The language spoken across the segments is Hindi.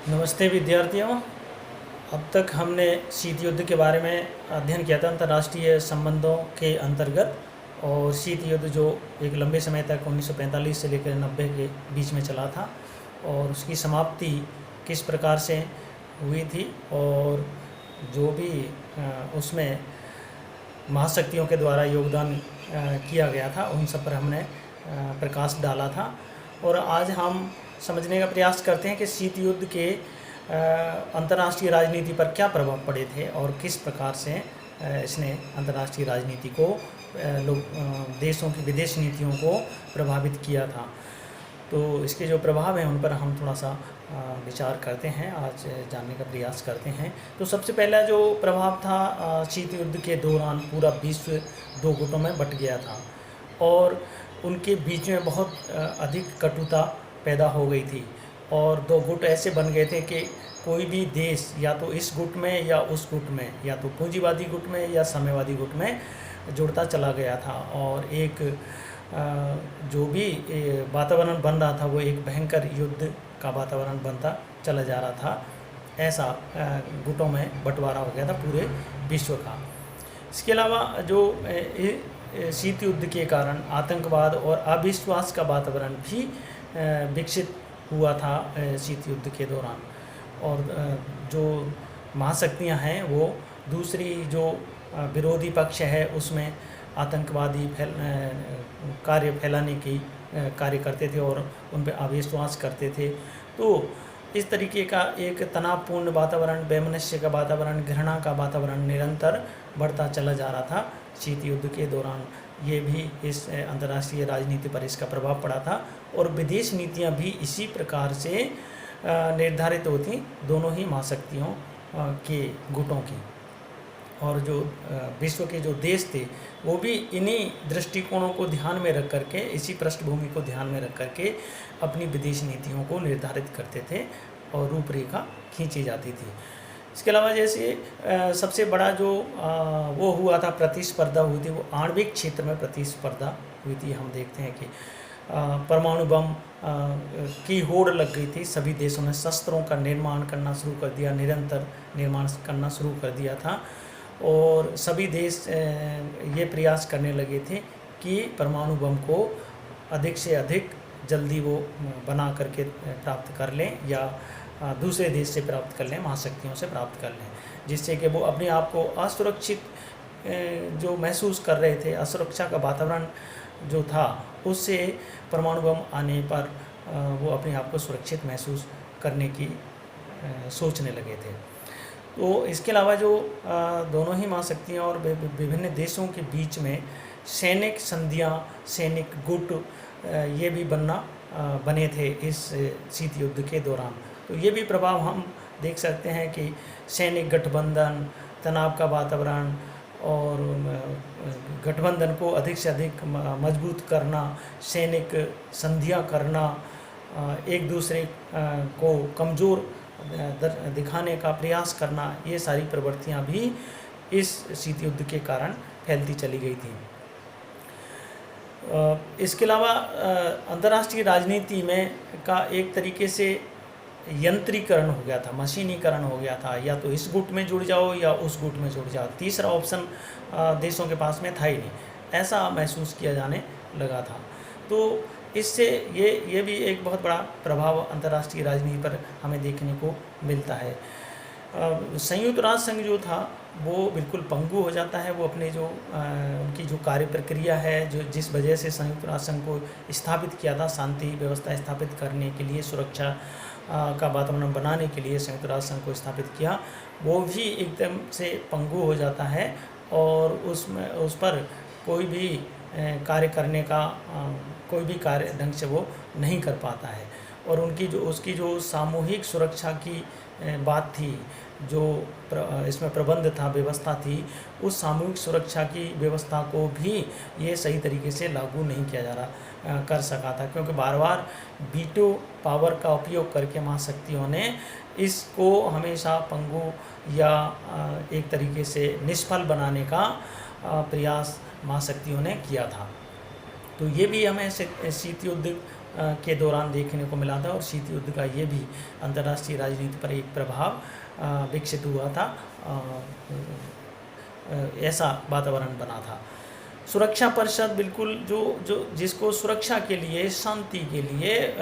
नमस्ते विद्यार्थियों। अब तक हमने शीत युद्ध के बारे में अध्ययन किया था अंतर्राष्ट्रीय संबंधों के अंतर्गत। और शीत युद्ध जो एक लंबे समय तक 1945 से लेकर 90 के बीच में चला था और उसकी समाप्ति किस प्रकार से हुई थी और जो भी उसमें महाशक्तियों के द्वारा योगदान किया गया था उन सब पर हमने प्रकाश डाला था। और आज हम समझने का प्रयास करते हैं कि शीत युद्ध के अंतर्राष्ट्रीय राजनीति पर क्या प्रभाव पड़े थे और किस प्रकार से इसने अंतर्राष्ट्रीय राजनीति को देशों की विदेश नीतियों को प्रभावित किया था। तो इसके जो प्रभाव हैं उन पर हम थोड़ा सा विचार करते हैं, आज जानने का प्रयास करते हैं। तो सबसे पहला जो प्रभाव था, शीत युद्ध के दौरान पूरा विश्व दो गुटों में बंट गया था और उनके बीच में बहुत अधिक कटुता पैदा हो गई थी और दो गुट ऐसे बन गए थे कि कोई भी देश या तो इस गुट में या उस गुट में, या तो पूंजीवादी गुट में या साम्यवादी गुट में जुड़ता चला गया था। और एक जो भी वातावरण बन रहा था वो एक भयंकर युद्ध का वातावरण बनता चला जा रहा था। ऐसा गुटों में बंटवारा हो गया था पूरे विश्व का। इसके अलावा जो शीत युद्ध के कारण आतंकवाद और अविश्वास का वातावरण भी विकसित हुआ था शीत युद्ध के दौरान। और जो महाशक्तियां हैं वो दूसरी जो विरोधी पक्ष है उसमें आतंकवादी कार्य फैलाने की कार्य करते थे और उन पर अविश्वास करते थे। तो इस तरीके का एक तनावपूर्ण वातावरण, वैमनस्य का वातावरण, घृणा का वातावरण निरंतर बढ़ता चला जा रहा था शीत युद्ध के दौरान। ये भी इस अंतर्राष्ट्रीय राजनीति पर इसका प्रभाव पड़ा था और विदेश नीतियां भी इसी प्रकार से निर्धारित होती दोनों ही महाशक्तियों के गुटों की। और जो विश्व के जो देश थे वो भी इन्हीं दृष्टिकोणों को ध्यान में रख करके, इसी पृष्ठभूमि को ध्यान में रख करके अपनी विदेश नीतियों को निर्धारित करते थे और रूपरेखा खींची जाती थी। इसके अलावा जैसे सबसे बड़ा जो वो हुआ था, प्रतिस्पर्धा हुई थी, वो आणविक क्षेत्र में प्रतिस्पर्धा हुई थी। हम देखते हैं कि परमाणु बम की होड़ लग गई थी। सभी देशों ने शस्त्रों का निर्माण करना शुरू कर दिया, निरंतर निर्माण करना शुरू कर दिया था और सभी देश ये प्रयास करने लगे थे कि परमाणु बम को अधिक से अधिक जल्दी वो बना करके प्राप्त कर लें या दूसरे देश से प्राप्त कर लें, महाशक्तियों से प्राप्त कर लें, जिससे कि वो अपने आप को असुरक्षित जो महसूस कर रहे थे, असुरक्षा का वातावरण जो था, उससे परमाणु बम आने पर वो अपने आप को सुरक्षित महसूस करने की सोचने लगे थे। तो इसके अलावा जो दोनों ही महाशक्तियाँ और विभिन्न देशों के बीच में सैनिक संधियाँ, सैनिक गुट ये भी बने थे इस शीत युद्ध के दौरान। तो ये भी प्रभाव हम देख सकते हैं कि सैनिक गठबंधन, तनाव का वातावरण और गठबंधन को अधिक से अधिक मजबूत करना, सैनिक संधियाँ करना, एक दूसरे को कमज़ोर दिखाने का प्रयास करना, ये सारी प्रवृत्तियाँ भी इस शीत युद्ध के कारण फैलती चली गई थी। इसके अलावा अंतर्राष्ट्रीय राजनीति में का एक तरीके से यंत्रीकरण हो गया था, मशीनीकरण हो गया था। या तो इस गुट में जुड़ जाओ या उस गुट में जुड़ जाओ, तीसरा ऑप्शन देशों के पास में था ही नहीं, ऐसा महसूस किया जाने लगा था। तो इससे ये भी एक बहुत बड़ा प्रभाव अंतर्राष्ट्रीय राजनीति पर हमें देखने को मिलता है। संयुक्त राष्ट्र संघ जो था वो बिल्कुल पंगु हो जाता है। वो अपने जो उनकी जो कार्य प्रक्रिया है, जो जिस वजह से संयुक्त राष्ट्र संघ को स्थापित किया था, शांति व्यवस्था स्थापित करने के लिए, सुरक्षा का वातावरण बनाने के लिए संयुक्त राष्ट्र संघ को स्थापित किया, वो भी एकदम से पंगु हो जाता है और उस पर कोई भी कार्य करने का कोई भी कार्य ढंग से वो नहीं कर पाता है। और उसकी जो सामूहिक सुरक्षा की बात थी, जो इसमें प्रबंध था, व्यवस्था थी, उस सामूहिक सुरक्षा की व्यवस्था को भी ये सही तरीके से लागू नहीं किया कर सका था, क्योंकि बार बार वीटो पावर का उपयोग करके महाशक्तियों ने इसको हमेशा पंगु या एक तरीके से निष्फल बनाने का प्रयास महाशक्तियों ने किया था। तो ये भी हमें शीत युद्ध के दौरान देखने को मिला था और शीत युद्ध का ये भी अंतर्राष्ट्रीय राजनीति पर एक प्रभाव विकसित हुआ था। ऐसा वातावरण बना था। सुरक्षा परिषद बिल्कुल जो जिसको सुरक्षा के लिए, शांति के लिए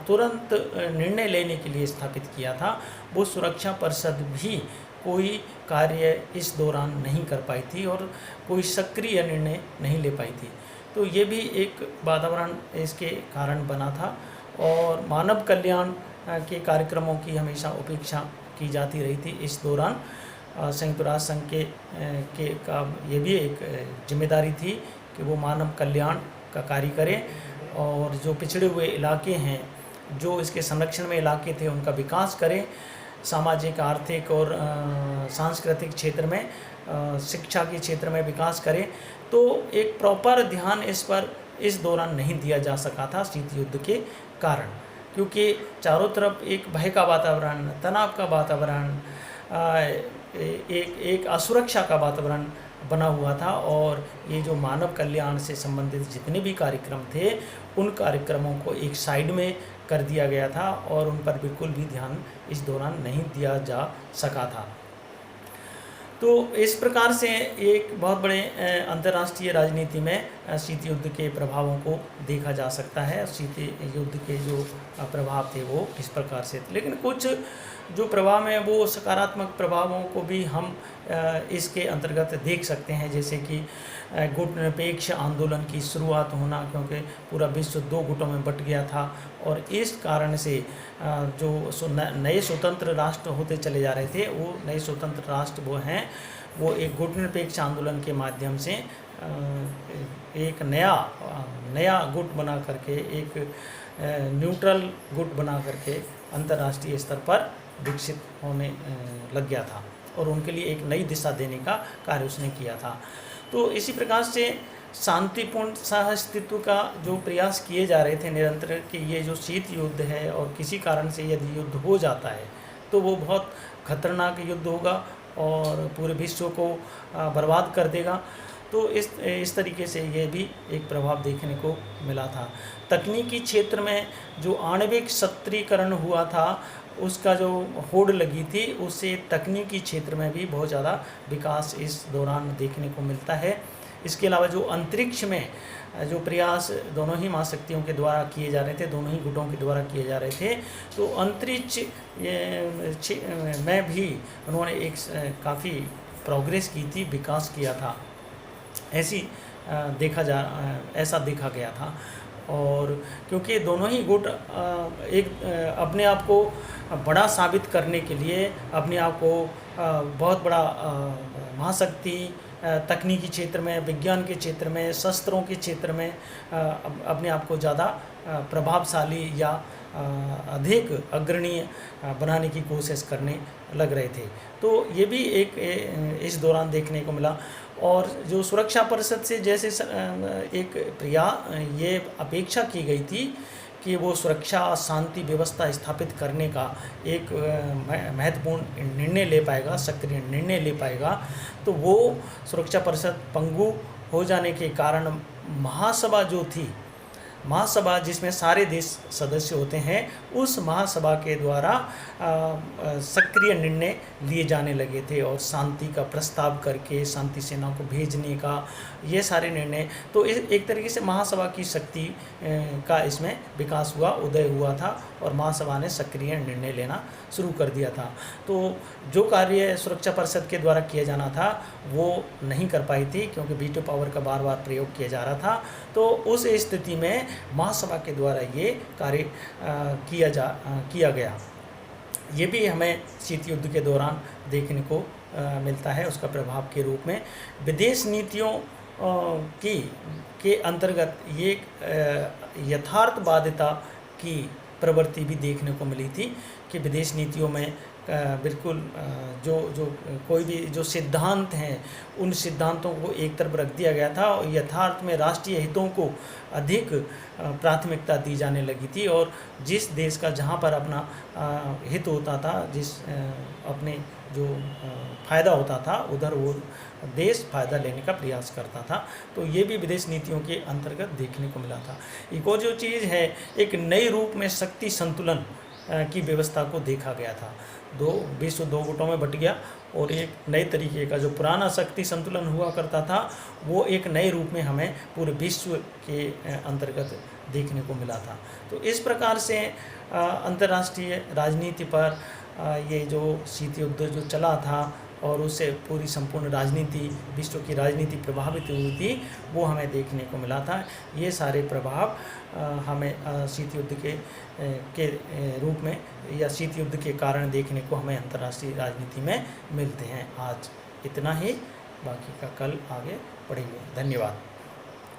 तुरंत निर्णय लेने के लिए स्थापित किया था, वो सुरक्षा परिषद भी कोई कार्य इस दौरान नहीं कर पाई थी और कोई सक्रिय निर्णय नहीं ले पाई थी। तो ये भी एक वातावरण इसके कारण बना था और मानव कल्याण के कार्यक्रमों की हमेशा उपेक्षा की जाती रही थी। इस दौरान संयुक्त राष्ट्र संघ के का ये भी एक जिम्मेदारी थी कि वो मानव कल्याण का कार्य करें और जो पिछड़े हुए इलाके हैं, जो इसके संरक्षण में इलाके थे, उनका विकास करें। सामाजिक, आर्थिक और सांस्कृतिक क्षेत्र में, शिक्षा के क्षेत्र में विकास करें। तो एक प्रॉपर ध्यान इस पर इस दौरान नहीं दिया जा सका था शीत युद्ध के कारण, क्योंकि चारों तरफ एक भय का वातावरण, तनाव का वातावरण, एक असुरक्षा का वातावरण बना हुआ था और ये जो मानव कल्याण से संबंधित जितने भी कार्यक्रम थे, उन कार्यक्रमों को एक साइड में कर दिया गया था और उन पर बिल्कुल भी ध्यान इस दौरान नहीं दिया जा सका था। तो इस प्रकार से एक बहुत बड़े अंतर्राष्ट्रीय राजनीति में शीत युद्ध के प्रभावों को देखा जा सकता है। शीत युद्ध के जो प्रभाव थे वो इस प्रकार से थे, लेकिन कुछ जो प्रभाव हैं वो सकारात्मक प्रभावों को भी हम इसके अंतर्गत देख सकते हैं, जैसे कि गुट निरपेक्ष आंदोलन की शुरुआत होना, क्योंकि पूरा विश्व दो गुटों में बट गया था और इस कारण से जो नए स्वतंत्र राष्ट्र होते चले जा रहे थे, वो नए स्वतंत्र राष्ट्र वो हैं, वो एक गुट निरपेक्ष आंदोलन के माध्यम से एक नया गुट बना करके, एक न्यूट्रल गुट बना करके अंतर्राष्ट्रीय स्तर पर विकसित होने लग गया था और उनके लिए एक नई दिशा देने का कार्य उसने किया था। तो इसी प्रकार से शांतिपूर्ण सहअस्तित्व का जो प्रयास किए जा रहे थे निरंतर, कि ये जो शीत युद्ध है और किसी कारण से यदि युद्ध हो जाता है तो वो बहुत खतरनाक युद्ध होगा और पूरे विश्व को बर्बाद कर देगा। तो इस तरीके से ये भी एक प्रभाव देखने को मिला था। तकनीकी क्षेत्र में जो आणविक शस्त्रीकरण हुआ था, उसका जो होड़ लगी थी, उससे तकनीकी क्षेत्र में भी बहुत ज़्यादा विकास इस दौरान देखने को मिलता है। इसके अलावा जो अंतरिक्ष में जो प्रयास दोनों ही महाशक्तियों के द्वारा किए जा रहे थे, दोनों ही गुटों के द्वारा किए जा रहे थे, तो अंतरिक्ष में भी उन्होंने एक काफ़ी प्रोग्रेस की थी, विकास किया था, ऐसा देखा गया था। और क्योंकि दोनों ही गुट एक अपने आप को बड़ा साबित करने के लिए, अपने आप को बहुत बड़ा महाशक्ति तकनीकी क्षेत्र में, विज्ञान के क्षेत्र में, शस्त्रों के क्षेत्र में अपने आप को ज़्यादा प्रभावशाली या अधिक अग्रणीय बनाने की कोशिश करने लग रहे थे। तो ये भी एक इस दौरान देखने को मिला। और जो सुरक्षा परिषद से जैसे ये अपेक्षा की गई थी कि वो सुरक्षा शांति व्यवस्था स्थापित करने का एक महत्वपूर्ण निर्णय ले पाएगा, सक्रिय निर्णय ले पाएगा, तो वो सुरक्षा परिषद पंगु हो जाने के कारण महासभा जो थी, महासभा जिसमें सारे देश सदस्य होते हैं, उस महासभा के द्वारा सक्रिय निर्णय लिए जाने लगे थे और शांति का प्रस्ताव करके शांति सेना को भेजने का, ये सारे निर्णय, तो एक तरीके से महासभा की शक्ति का इसमें विकास हुआ, उदय हुआ था और महासभा ने सक्रिय निर्णय लेना शुरू कर दिया था। तो जो कार्य सुरक्षा परिषद के द्वारा किया जाना था वो नहीं कर पाई थी, क्योंकि वीटो पावर का बार बार प्रयोग किया जा रहा था। तो उस स्थिति में महासभा के द्वारा ये कार्य किया गया। ये भी हमें शीत युद्ध के दौरान देखने को मिलता है, उसका प्रभाव के रूप में। विदेश नीतियों के अंतर्गत ये यथार्थवादिता की प्रवृत्ति भी देखने को मिली थी कि विदेश नीतियों में बिल्कुल जो जो कोई भी जो सिद्धांत हैं, उन सिद्धांतों को एक तरफ रख दिया गया था और यथार्थ में राष्ट्रीय हितों को अधिक प्राथमिकता दी जाने लगी थी। और जिस देश का जहाँ पर अपना हित होता था, अपने जो फ़ायदा होता था, उधर वो देश फ़ायदा लेने का प्रयास करता था। तो ये भी विदेश नीतियों के अंतर्गत देखने को मिला था। एक और जो चीज़ है, एक नए रूप में शक्ति संतुलन की व्यवस्था को देखा गया था। विश्व दो गुटों में बट गया और एक नए तरीके का जो पुराना शक्ति संतुलन हुआ करता था, वो एक नए रूप में हमें पूरे विश्व के अंतर्गत देखने को मिला था। तो इस प्रकार से अंतर्राष्ट्रीय राजनीति पर ये जो शीत युद्ध जो चला था और उससे पूरी संपूर्ण राजनीति, विश्व की राजनीति प्रभावित हुई थी, वो हमें देखने को मिला था। ये सारे प्रभाव हमें शीत युद्ध के रूप में या शीत युद्ध के कारण देखने को हमें अंतर्राष्ट्रीय राजनीति में मिलते हैं। आज इतना ही, बाकी का कल आगे पढ़ेंगे। धन्यवाद।